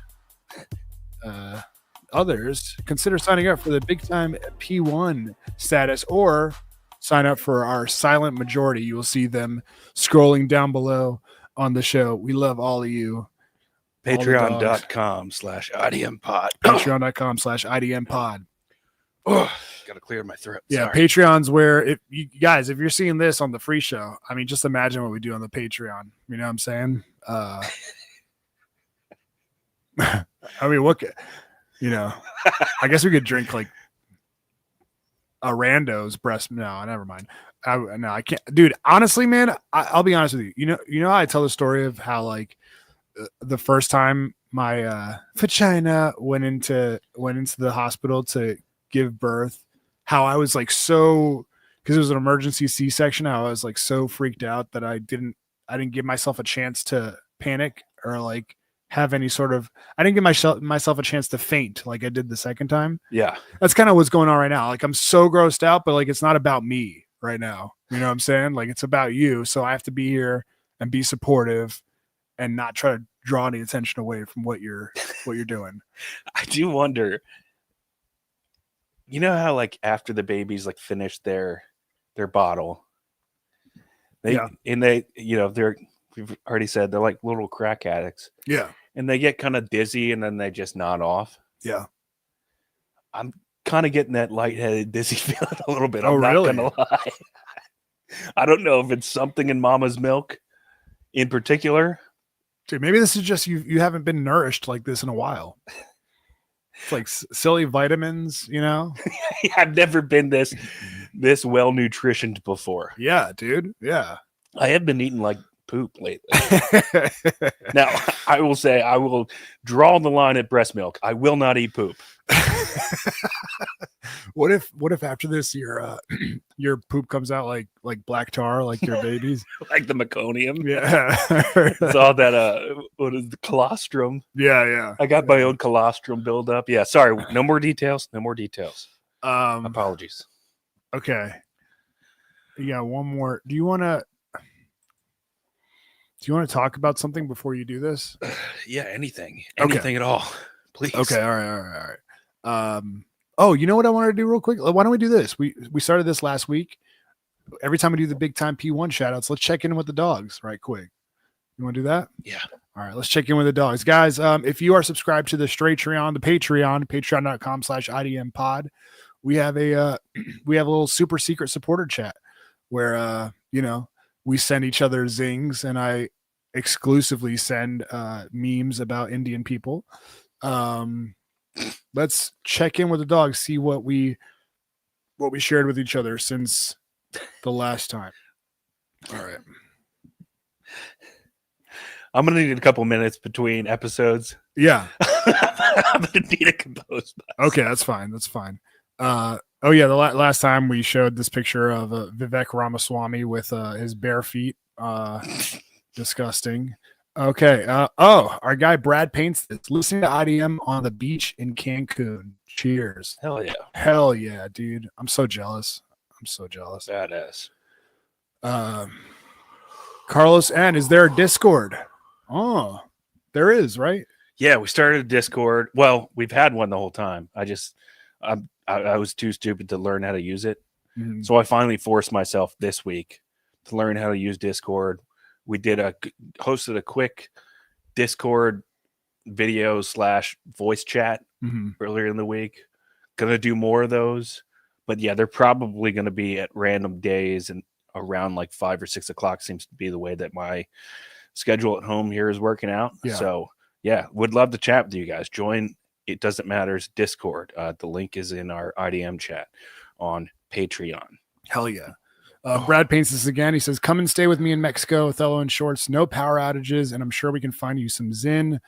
others, consider signing up for the big time P1 status or sign up for our silent majority. You will see them scrolling down below on the show. We love all of you. Patreon.com/IDMpod. Patreon.com/IDMpod. Oh, gotta clear my throat. Yeah, Sorry. Patreon's where if you guys, if you're seeing this on the free show, I mean, just imagine what we do on the Patreon. You know what I'm saying? I mean, what? You know, I guess we could drink like a rando's breast. No, never mind. No, I can't, dude. Honestly, man, I'll be honest with you. You know how I tell the story of how like the first time my vagina went into the hospital to give birth, how I was like so, because it was an emergency C-section. How I was like so freaked out that I didn't give myself a chance to panic or like have any sort of, I didn't give myself a chance to faint like I did the second time. Yeah. That's kind of what's going on right now. Like I'm so grossed out, but like it's not about me right now. You know what I'm saying? Like it's about you. So I have to be here and be supportive and not try to draw any attention away from what you're doing. I do wonder, you know how like after the babies like finish their bottle, we've already said they're like little crack addicts. Yeah. And they get kind of dizzy and then they just nod off. Yeah. I'm kind of getting that lightheaded, dizzy feeling a little bit. I'm really? not gonna lie. I don't know if it's something in mama's milk in particular. Dude, maybe this is just you haven't been nourished like this in a while. It's like silly vitamins, you know? I've never been this well nutritioned before. Yeah, dude. Yeah. I have been eating like poop lately. Now, I will say I will draw the line at breast milk. I will not eat poop. What if after this your poop comes out like black tar, like your babies? Like the meconium. Yeah. Saw that what is the colostrum? Yeah. I got my own colostrum buildup. Yeah, sorry. No more details. Apologies. Okay. Yeah, one more. Do you want to talk about something before you do this? Yeah, anything Okay. at all, please. Okay, all right. Oh, you know what I wanted to do real quick? Why don't we do this? We started this last week. Every time we do the big time P1 shout outs, let's check in with the dogs right quick. You want to do that? Yeah. All right, let's check in with the dogs. Guys, if you are subscribed to the Straytreon, the patreon.com/IDMpod, we have a little super secret supporter chat where we send each other zings, and I exclusively send memes about Indian people. Let's check in with the dogs, see what we shared with each other since the last time. All right. I'm gonna need a couple minutes between episodes. Yeah. I'm gonna need a compose. Okay, that's fine. The last time we showed this picture of Vivek Ramaswamy with his bare feet. Disgusting. Okay. Our guy Brad Paints this. Listening to IDM on the beach in Cancun. Cheers. Hell yeah. Hell yeah, dude. I'm so jealous. I'm so jealous. Badass. Carlos N, is there a Discord? Oh, there is, right? Yeah, we started a Discord. Well, we've had one the whole time. I was too stupid to learn how to use it. Mhm. So I finally forced myself this week to learn how to use Discord. We hosted a quick Discord video / voice chat Mhm. earlier in the week. Gonna do more of those. But yeah, they're probably gonna be at random days and around like 5 or 6 o'clock seems to be the way that my schedule at home here is working out. Yeah. So yeah, would love to chat with you guys. Join It Doesn't Matter's Discord. The link is in our IDM chat on Patreon. Hell yeah. Brad paints this again. He says, come and stay with me in Mexico, Othello and shorts, no power outages, and I'm sure we can find you some Zin,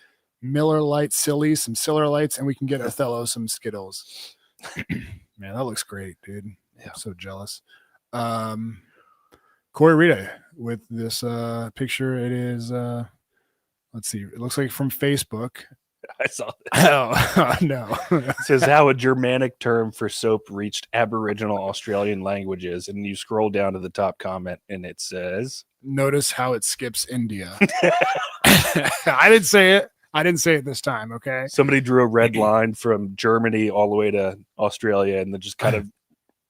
Miller Lite, Silly, some Siller Lights, and we can get Othello some Skittles. Man, that looks great, dude. Yeah. I'm so jealous. Corey Rita with this picture. It is, let's see, it looks like from Facebook. I saw that. Oh, no. It says how a Germanic term for soap reached Aboriginal Australian languages, and you scroll down to the top comment, and it says, Notice how it skips India. I didn't say it. I didn't say it this time, okay? somebody drew a red line from Germany all the way to Australia, and then just kind of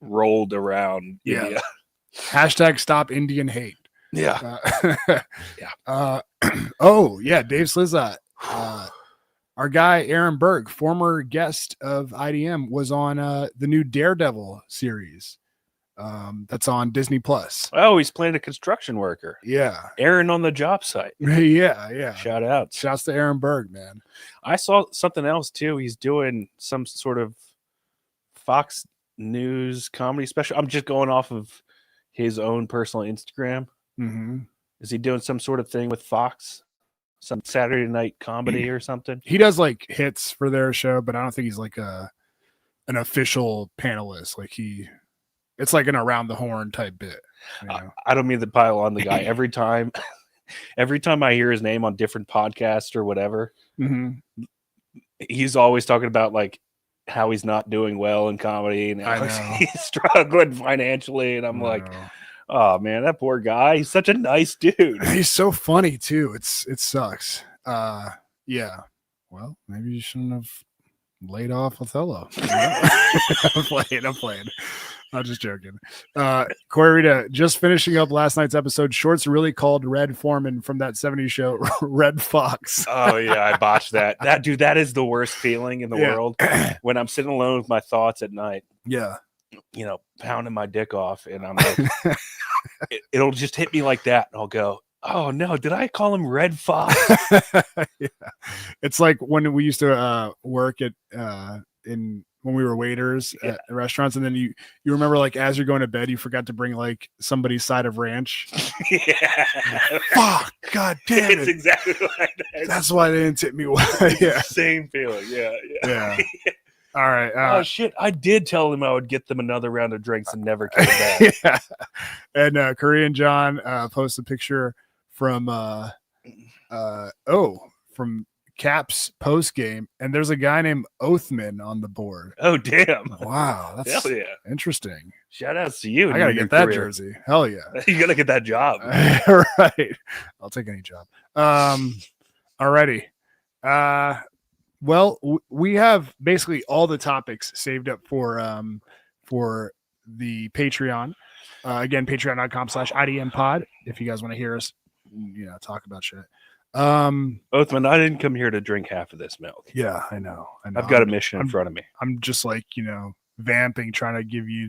rolled around. Yeah. India. Hashtag stop Indian hate. Yeah. Yeah. Oh, yeah. Dave Slizat. Our guy, Aaron Berg, former guest of IDM, was on the new Daredevil series that's on Disney Plus. Oh, he's playing a construction worker. Yeah. Aaron on the job site. Yeah. Shout out. Shouts to Aaron Berg, man. I saw something else too. He's doing some sort of Fox News comedy special. I'm just going off of his own personal Instagram. Mm-hmm. Is he doing some sort of thing with Fox? Some Saturday night comedy or something? He does like hits for their show, but I don't think he's like an official panelist. Like it's like an around the horn type bit. You know? I don't mean to pile on the guy. Every time I hear his name on different podcasts or whatever, Mm-hmm. he's always talking about like how he's not doing well in comedy and I how know. he's struggling financially. And I'm like, No. oh man, that poor guy. He's such a nice dude. He's so funny too. It sucks. Yeah. Well, maybe you shouldn't have laid off Othello. I'm playing. I'm just joking. Corey Rita, just finishing up last night's episode. Shorts really called Red Foreman from that 70s show Red Fox. Oh yeah, I botched that. That is the worst feeling in the Yeah. world when I'm sitting alone with my thoughts at night, Yeah. you know, pounding my dick off, and I'm like, it'll just hit me like that. And I'll go, oh no, did I call him Red Fox? Yeah. It's like when we used to work at when we were waiters at restaurants, and then you remember like as you're going to bed, you forgot to bring like somebody's side of ranch. Yeah. Fuck, god damn It's it. exactly like that. That's why they didn't tip me well. Yeah. Same feeling. Yeah. Yeah. All right. Oh shit! I did tell him I would get them another round of drinks and never came back. Yeah. And Korean John posted a picture from from Caps post game, and there's a guy named Oathman on the board. Oh damn! Wow, that's Hell yeah! interesting. Shout outs to you. I gotta and your get that career. jersey. Hell yeah. You gotta get that job. Right. I'll take any job. Alrighty. Well, we have basically all the topics saved up for the Patreon. Again, patreon.com/IDM pod. If you guys want to hear us, talk about shit. Oathman, I didn't come here to drink half of this milk. Yeah, I know. I've got a mission in front of me. I'm just like, vamping, trying to give you,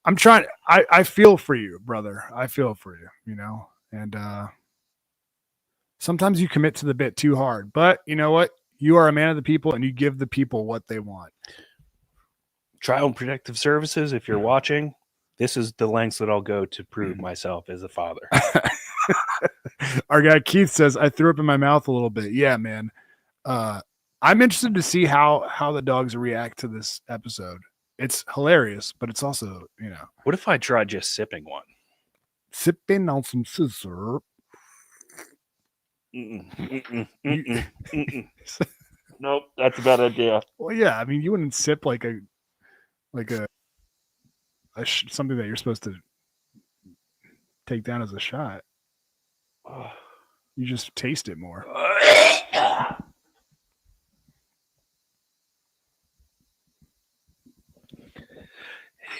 I feel for you, brother. I feel for you, and, sometimes you commit to the bit too hard, but you know what? You are a man of the people and you give the people what they want. Trial and Protective Services, if you're watching, this is the lengths that I'll go to prove myself as a father. Our guy Keith says, I threw up in my mouth a little bit. Yeah, man. I'm interested to see how the dogs react to this episode. It's hilarious, but it's also, What if I tried just sipping one? sipping on some scissor. Mm-mm, mm-mm, mm-mm, mm-mm. Nope, that's a bad idea. Well, yeah. I mean, you wouldn't sip like a something that you're supposed to take down as a shot. You just taste it more.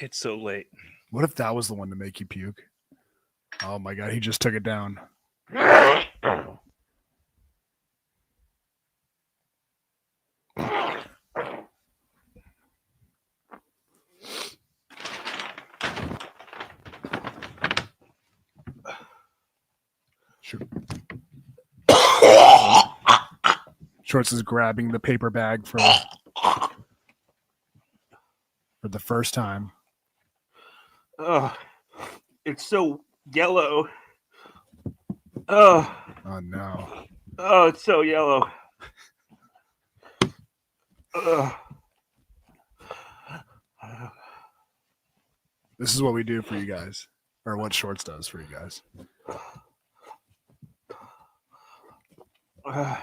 It's so late. What if that was the one to make you puke? Oh my god, he just took it down. Shorts is grabbing the paper bag for the first time. Oh, it's so yellow. Oh no. Oh, it's so yellow. This is what we do for you guys, or what Shorts does for you guys. I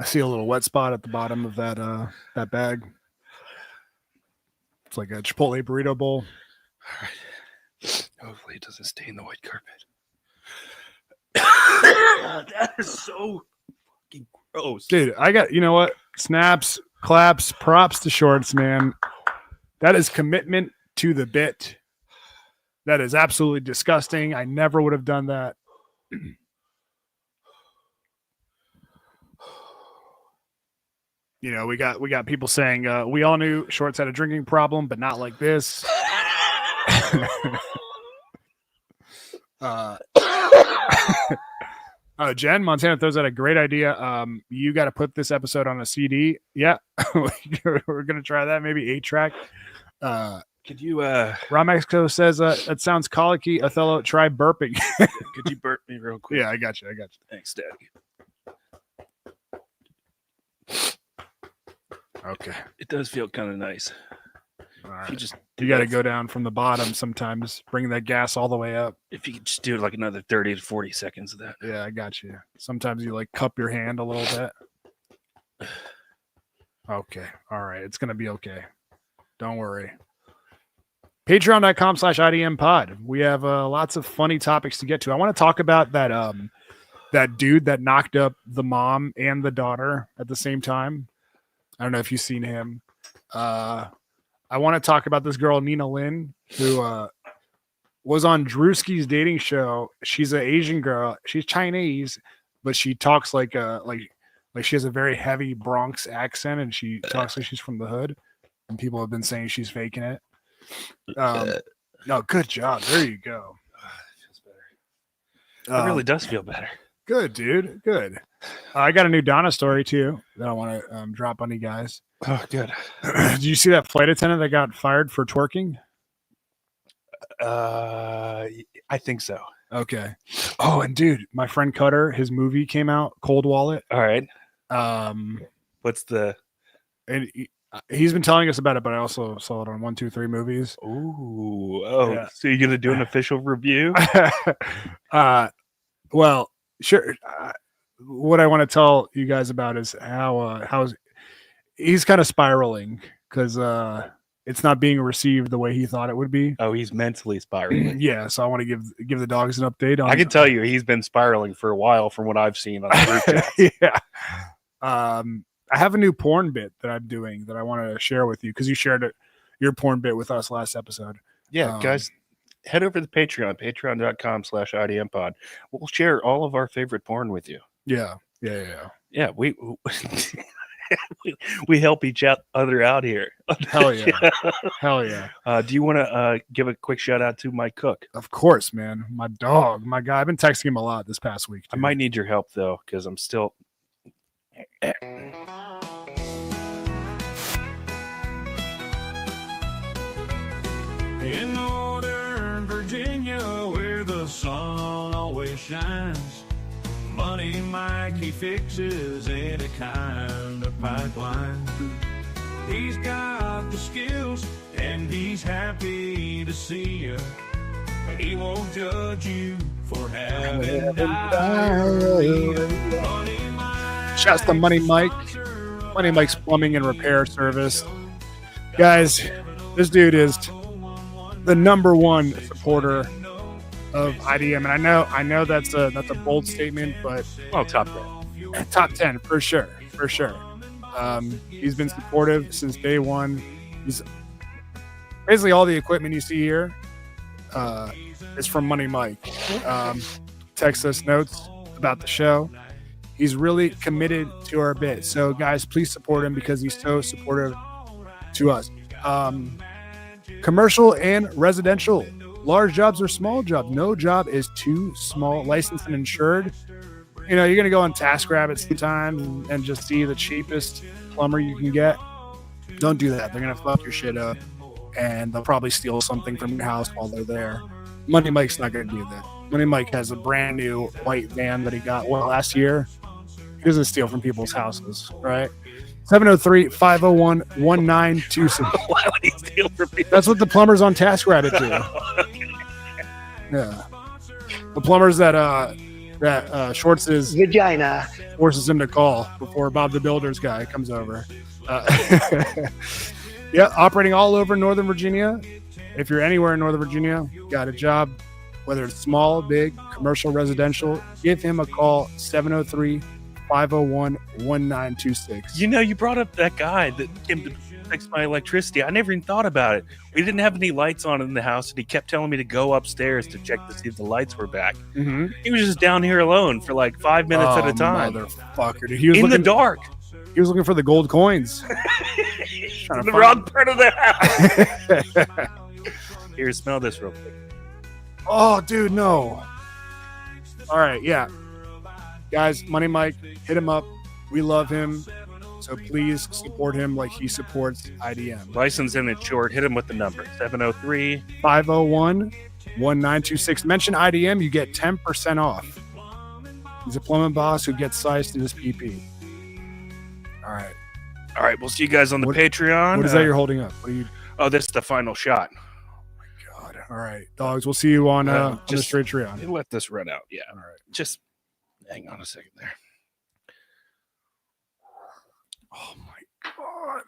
see a little wet spot at the bottom of that bag. It's like a Chipotle burrito bowl. All right. Hopefully it doesn't stain the white carpet. That is so fucking gross. Dude, you know what? Snaps, claps, props to Shorts, man. That is commitment to the bit. That is absolutely disgusting. I never would have done that. You know, we got people saying we all knew Shorts had a drinking problem, but not like this. Jen Montana throws out a great idea. You got to put this episode on a CD. Yeah, we're gonna try that. Maybe 8-track. Could you Ramexico says that sounds colicky. Othello, try burping. could you burp me real quick? Yeah, I got you. Thanks, Daddy. Okay. It does feel kind of nice. All right. If You got to go down from the bottom sometimes. Bring that gas all the way up. If you could just do like another 30 to 40 seconds of that. Yeah, I got you. Sometimes you like cup your hand a little bit. Okay. All right. It's going to be okay. Don't worry. Patreon.com/IDM pod. We have lots of funny topics to get to. I want to talk about that dude that knocked up the mom and the daughter at the same time. I don't know if you've seen him. I want to talk about this girl, Nina Lynn, who was on Drewski's dating show. She's an Asian girl. She's Chinese, but she talks like she has a very heavy Bronx accent, and she talks like she's from the hood. And people have been saying she's faking it. No, good job. There you go. It feels better. It really does feel better. Good, dude. Good. I got a new Donna story too that I want to drop on you guys. Oh, good. Did you see that flight attendant that got fired for twerking? I think so. Okay. Oh, and dude, my friend Cutter, his movie came out, Cold Wallet. All right. What's the? And he's been telling us about it, but I also saw it on 123 Movies. Ooh. Oh, yeah. So you're gonna do an official review? Well, sure. What I want to tell you guys about is how he's kind of spiraling because it's not being received the way he thought it would be. Oh, he's mentally spiraling. Yeah, so I want to give the dogs an update on. I can tell you, he's been spiraling for a while from what I've seen on the group chats. Yeah. I have a new porn bit that I'm doing that I want to share with you because you shared your porn bit with us last episode. Yeah, guys, head over to the Patreon, patreon.com/IDM pod. We'll share all of our favorite porn with you. Yeah. Yeah, we we help each other out here. Hell yeah. Hell yeah. Do you want to give a quick shout out to my cook? Of course, man. My dog, my guy. I've been texting him a lot this past week. I might need your help though, because I'm still. In Northern Virginia, where the sun always shines, Money Mike, he fixes any kind of pipeline. He's got the skills and he's happy to see you. He won't judge you for having diarrhea. Shouts to Money Mike. Money Mike's Plumbing and Repair Service. Guys, this dude is the #1 supporter of IDM, and I know that's a bold statement, but top 10. top 10 for sure. He's been supportive since day one. He's basically all the equipment you see here is from Money Mike. Text us notes about the show. He's really committed to our bit. So guys, please support him because he's so supportive to us. Commercial and residential, large jobs or small jobs. No job is too small. Licensed and insured. You know, you're going to go on TaskRabbit sometimes and just see the cheapest plumber you can get. Don't do that. They're going to fuck your shit up and they'll probably steal something from your house while they're there. Money Mike's not going to do that. Money Mike has a brand new white van that he got last year. He doesn't steal from people's houses, right? 703-501-1926. Why would he steal from people? That's what the plumbers on TaskRabbit do. Yeah. The plumbers that Schwartz's vagina forces him to call before Bob the Builder's guy comes over. Yeah, operating all over Northern Virginia. If you're anywhere in Northern Virginia, got a job, whether it's small, big, commercial, residential, give him a call, 703-501-1926. You know, you brought up that guy that came to fix my electricity. I never even thought about it. We didn't have any lights on in the house, and he kept telling me to go upsters to check to see if the lights were back. Mm-hmm. He was just down here alone for like 5 minutes at a time. Motherfucker. Dude. He was in the dark. He was looking for the gold coins. The wrong part of the house. Here, smell this real quick. Oh, dude, no. All right, yeah. Guys, Money Mike, hit him up. We love him. So please support him like he supports IDM. License and insured. Hit him with the number 703-501-1926. Mention IDM, you get 10% off. He's a plumbing boss who gets sized in his PP. All right. All right, we'll see you guys on the Patreon. What is that you're holding up? What are you? Oh, this is the final shot. Oh my God. All right, dogs. We'll see you on the straight Patreon. Let this run out. Yeah. All right. Just hang on a second there. Oh my God.